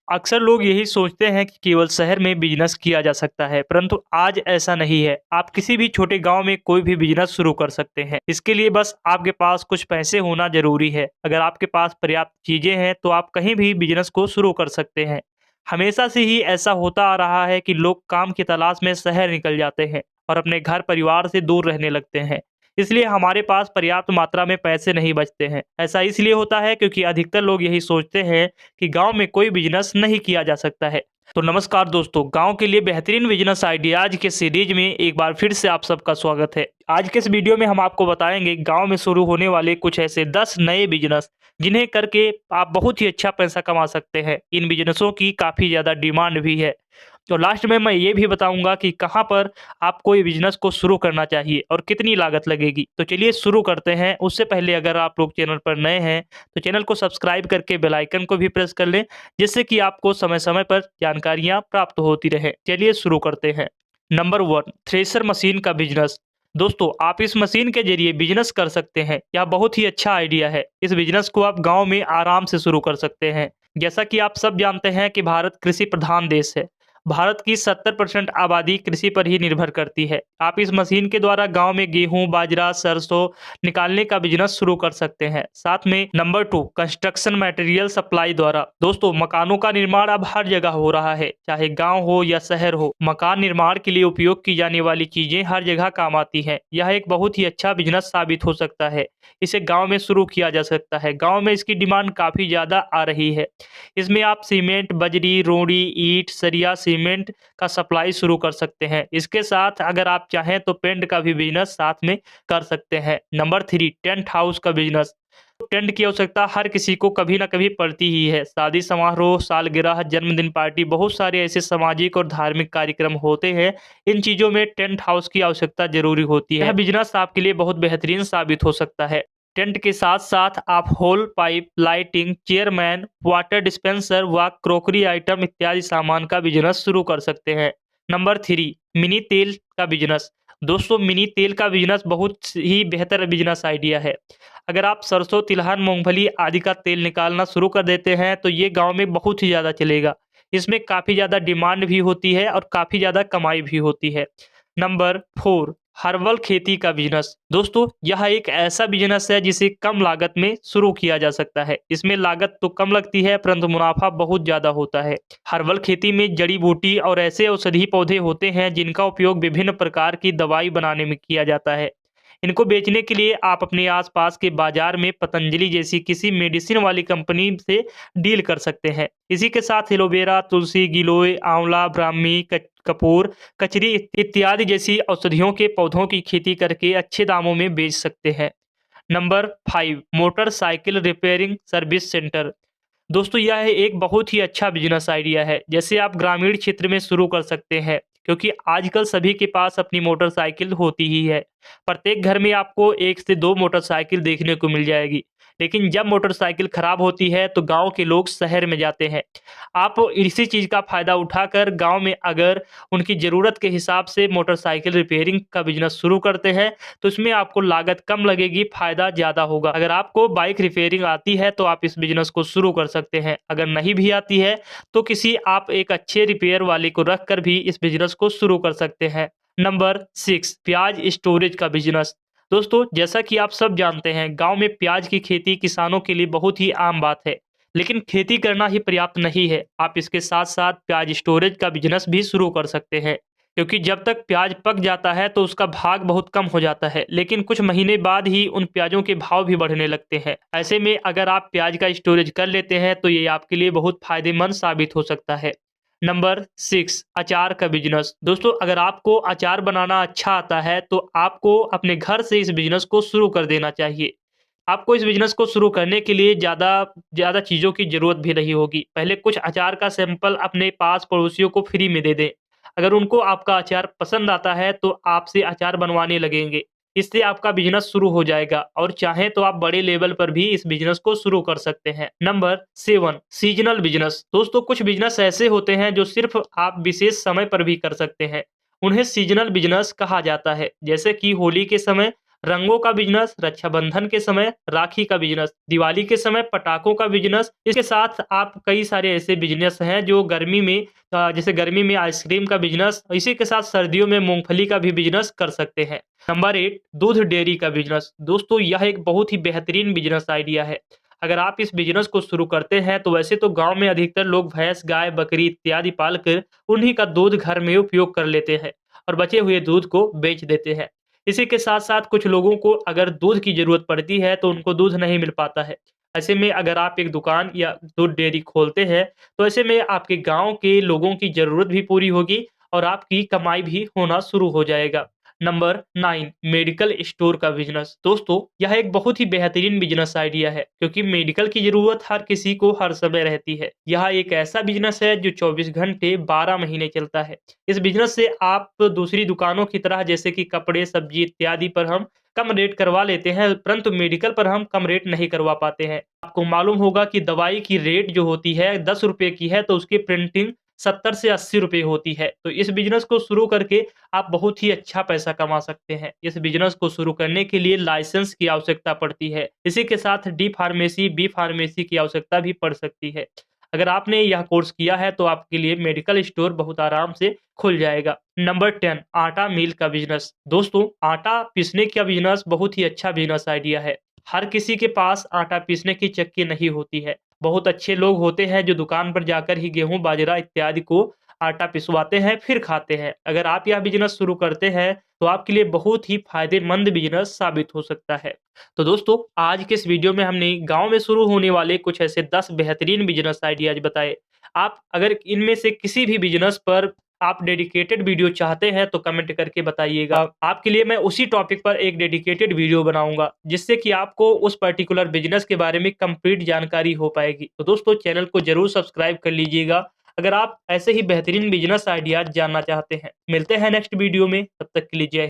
अक्सर लोग यही सोचते हैं कि केवल शहर में बिजनेस किया जा सकता है, परंतु आज ऐसा नहीं है। आप किसी भी छोटे गांव में कोई भी बिजनेस शुरू कर सकते हैं। इसके लिए बस आपके पास कुछ पैसे होना जरूरी है। अगर आपके पास पर्याप्त चीजें हैं तो आप कहीं भी बिजनेस को शुरू कर सकते हैं। हमेशा से ही ऐसा होता आ रहा है कि लोग काम की तलाश में शहर निकल जाते हैं और अपने घर परिवार से दूर रहने लगते हैं। इसलिए हमारे पास पर्याप्त मात्रा में पैसे नहीं बचते हैं। ऐसा इसलिए होता है क्योंकि अधिकतर लोग यही सोचते हैं कि गांव में कोई बिजनेस नहीं किया जा सकता है। तो नमस्कार दोस्तों, गांव के लिए बेहतरीन बिजनेस आइडियाज के सीरीज में एक बार फिर से आप सबका स्वागत है। आज के इस वीडियो में हम आपको बताएंगे गांव में शुरू होने वाले कुछ ऐसे 10 नए बिजनेस जिन्हें करके आप बहुत ही अच्छा पैसा कमा सकते हैं। इन बिजनेसों की काफी ज्यादा डिमांड भी है। तो लास्ट में मैं ये भी बताऊंगा कि कहां पर आपको ये बिजनेस को शुरू करना चाहिए और कितनी लागत लगेगी। तो चलिए शुरू करते हैं। उससे पहले अगर आप लोग चैनल पर नए हैं तो चैनल को सब्सक्राइब करके बेल आइकन को भी प्रेस कर लें, जिससे कि आपको समय समय पर जानकारियां प्राप्त होती रहे। चलिए शुरू करते हैं। नंबर 1, थ्रेसर मशीन का बिजनेस। दोस्तों, आप इस मशीन के जरिए बिजनेस कर सकते हैं। यह बहुत ही अच्छा आइडिया है। इस बिजनेस को आप गांव में आराम से शुरू कर सकते हैं। जैसा कि आप सब जानते हैं कि भारत कृषि प्रधान देश है। भारत की 70% आबादी कृषि पर ही निर्भर करती है। आप इस मशीन के द्वारा गांव में गेहूं, बाजरा, सरसों निकालने का बिजनेस शुरू कर सकते हैं। साथ में नंबर 2, कंस्ट्रक्शन मटेरियल सप्लाई द्वारा। दोस्तों, मकानों का निर्माण अब हर जगह हो रहा है, चाहे गांव हो या शहर हो। मकान निर्माण के लिए उपयोग की जाने वाली चीजें हर जगह काम आती हैं। यह एक बहुत ही अच्छा बिजनेस साबित हो सकता है। इसे गांव में शुरू किया जा सकता है। गांव में इसकी डिमांड काफी ज्यादा आ रही है। इसमें आप सीमेंट, बजरी, रोड़ी, ईंट, सरिया, सीमेंट का सप्लाई शुरू कर सकते हैं। इसके साथ अगर आप चाहें तो पेंट का भी बिजनेस साथ में कर सकते हैं। नंबर 3, टेंट हाउस का बिजनेस। टेंट की आवश्यकता हर किसी को कभी ना कभी पड़ती ही है। शादी समारोह, सालगिरह, जन्मदिन पार्टी, बहुत सारे ऐसे सामाजिक और धार्मिक कार्यक्रम होते हैं। इन चीजों में टेंट हाउस की आवश्यकता जरूरी होती है। यह बिजनेस आपके लिए बहुत बेहतरीन साबित हो सकता है। टेंट के साथ साथ आप hole pipe, lighting, chairman, water dispenser व क्रोकरी आइटम इत्यादि सामान का बिजनेस शुरू कर सकते हैं। नंबर 3, मिनी तेल का बिजनेस। दोस्तों, मिनी तेल का बिजनेस बहुत ही बेहतर बिजनेस आइडिया है। अगर आप सरसों, तिलहन, मूंगफली आदि का तेल निकालना शुरू कर देते हैं तो ये गांव में बहुत ही ज़्यादा चलेगा। इसमें काफ़ी ज़्यादा डिमांड भी होती है और काफ़ी ज़्यादा कमाई भी होती है। नंबर 4, हर्बल खेती का बिजनेस। दोस्तों, यह एक ऐसा बिजनेस है जिसे कम लागत में शुरू किया जा सकता है। इसमें लागत तो कम लगती है परंतु मुनाफा बहुत ज्यादा होता है। हर्बल खेती में जड़ी बूटी और ऐसे औषधि पौधे होते हैं जिनका उपयोग विभिन्न प्रकार की दवाई बनाने में किया जाता है। इनको बेचने के लिए आप अपने आसपास के बाजार में पतंजलि जैसी किसी मेडिसिन वाली कंपनी से डील कर सकते हैं। इसी के साथ एलोवेरा, तुलसी, गिलोय, आंवला, ब्राह्मी, कपूर, कचरी इत्यादि जैसी औषधियों के पौधों की खेती करके अच्छे दामों में बेच सकते हैं। Number 5, motorcycle repairing service centre. दोस्तों, यह एक बहुत ही अच्छा बिजनेस आइडिया है। जैसे आप ग्रामीण क्षेत्र में शुरू कर सकते हैं, क्योंकि आजकल सभी के पास अपनी मोटरसाइकिल होती ही है। प्रत्येक घर में आपको 1 से 2 मोटरसाइकिल देखने को मिल जाएगी। लेकिन जब मोटरसाइकिल खराब होती है तो गांव के लोग शहर में जाते हैं। आप इसी चीज़ का फायदा उठाकर गांव में अगर उनकी ज़रूरत के हिसाब से मोटरसाइकिल रिपेयरिंग का बिजनेस शुरू करते हैं तो इसमें आपको लागत कम लगेगी, फायदा ज़्यादा होगा। अगर आपको बाइक रिपेयरिंग आती है तो आप इस बिजनेस को शुरू कर सकते हैं। अगर नहीं भी आती है तो किसी आप एक अच्छे रिपेयर वाले को रख कर भी इस बिजनेस को शुरू कर सकते हैं। नंबर 6, प्याज स्टोरेज का बिजनेस। दोस्तों, जैसा कि आप सब जानते हैं, गांव में प्याज की खेती किसानों के लिए बहुत ही आम बात है। लेकिन खेती करना ही पर्याप्त नहीं है। आप इसके साथ साथ प्याज स्टोरेज का बिजनेस भी शुरू कर सकते हैं, क्योंकि जब तक प्याज पक जाता है तो उसका भाग बहुत कम हो जाता है, लेकिन कुछ महीने बाद ही उन प्याजों के भाव भी बढ़ने लगते हैं। ऐसे में अगर आप प्याज का स्टोरेज कर लेते हैं तो ये आपके लिए बहुत फायदेमंद साबित हो सकता है। नंबर 6, अचार का बिजनेस। दोस्तों, अगर आपको अचार बनाना अच्छा आता है तो आपको अपने घर से इस बिजनेस को शुरू कर देना चाहिए। आपको इस बिजनेस को शुरू करने के लिए ज़्यादा ज़्यादा चीज़ों की ज़रूरत भी नहीं होगी। पहले कुछ अचार का सैंपल अपने पास पड़ोसियों को फ्री में दे दें। अगर उनको आपका अचार पसंद आता है तो आपसे अचार बनवाने लगेंगे। इससे आपका बिजनेस शुरू हो जाएगा और चाहें तो आप बड़े लेवल पर भी इस बिजनेस को शुरू कर सकते हैं। Number 7, seasonal business. दोस्तों, कुछ बिजनेस ऐसे होते हैं जो सिर्फ आप विशेष समय पर भी कर सकते हैं। उन्हें सीजनल बिजनेस कहा जाता है। जैसे कि होली के समय रंगों का बिजनेस, रक्षाबंधन के समय राखी का बिजनेस, दिवाली के समय पटाखों का बिजनेस। इसके साथ आप कई सारे ऐसे बिजनेस हैं जो गर्मी में जैसे गर्मी में आइसक्रीम का बिजनेस, इसी के साथ सर्दियों में मूंगफली का भी बिजनेस कर सकते हैं। नंबर 8, दूध डेयरी का बिजनेस। दोस्तों यह एक बहुत ही बेहतरीन बिजनेस आइडिया है। अगर आप इस बिजनेस को शुरू करते हैं तो वैसे तो गाँव में अधिकतर लोग भैंस, गाय, बकरी इत्यादि पालकर उन्हीं का दूध घर में उपयोग कर लेते हैं और बचे हुए दूध को बेच देते हैं। इसी के साथ-साथ कुछ लोगों को अगर दूध की ज़रूरत पड़ती है तो उनको दूध नहीं मिल पाता है। ऐसे में अगर आप एक दुकान या दूध डेयरी खोलते हैं, तो ऐसे में आपके गाँव के लोगों की ज़रूरत भी पूरी होगी और आपकी कमाई भी होना शुरू हो जाएगा। नंबर 9, मेडिकल स्टोर का बिज़नेस। दोस्तों, यह एक बहुत ही बेहतरीन बिज़नेस आइडिया है क्योंकि मेडिकल की ज़रूरत हर किसी को हर समय रहती है। यह एक ऐसा बिज़नेस है जो 24 घंटे 12 महीने चलता है। इस बिज़नेस से आप दूसरी दुकानों की तरह जैसे कि कपड़े, सब्जी इत्यादि पर हम कम रेट करवा लेते हैं, परंतु मेडिकल पर हम कम रेट नहीं करवा पाते हैं। आपको मालूम होगा कि दवाई की रेट जो होती है ₹10 की है, तो उसकी प्रिंटिंग 70 से ₹80 होती है। तो इस बिज़नेस को शुरू करके आप बहुत ही अच्छा पैसा कमा सकते हैं। इस बिज़नेस को शुरू करने के लिए लाइसेंस की आवश्यकता पड़ती है। इसी के साथ डी फार्मेसी, बी फार्मेसी की आवश्यकता भी पड़ सकती है। अगर आपने यह कोर्स किया है तो आपके लिए मेडिकल स्टोर बहुत आराम से खुल जाएगा। नंबर 10, आटा मिल का बिज़नेस। दोस्तों, आटा पीसने का बिज़नेस बहुत ही अच्छा बिज़नेस आइडिया है। हर किसी के पास आटा पीसने की चक्की नहीं होती है। बहुत अच्छे लोग होते हैं जो दुकान पर जाकर ही गेहूँ, बाजरा इत्यादि को आटा पिसवाते हैं, फिर खाते हैं। अगर आप यह बिज़नेस शुरू करते हैं, तो आपके लिए बहुत ही फ़ायदेमंद बिज़नेस साबित हो सकता है। तो दोस्तों, आज के इस वीडियो में हमने गाँव में शुरू होने वाले कुछ ऐसे 10 बेहतरीन बिज़नेस आइडियाज़ बताए। आप अगर इनमें से किसी भी बिज़नेस पर आप डेडिकेटेड वीडियो चाहते हैं तो कमेंट करके बताइएगा। आपके लिए मैं उसी टॉपिक पर एक डेडिकेटेड वीडियो बनाऊँगा, जिससे कि आपको उस पर्टिकुलर बिज़नेस के बारे में कंप्लीट जानकारी हो पाएगी। तो दोस्तों, चैनल को ज़रूर सब्सक्राइब कर लीजिएगा, अगर आप ऐसे ही बेहतरीन बिज़नेस आइडियाज़ जानना चाहते हैं। मिलते हैं नेक्स्ट वीडियो में, तब तक के लिए जय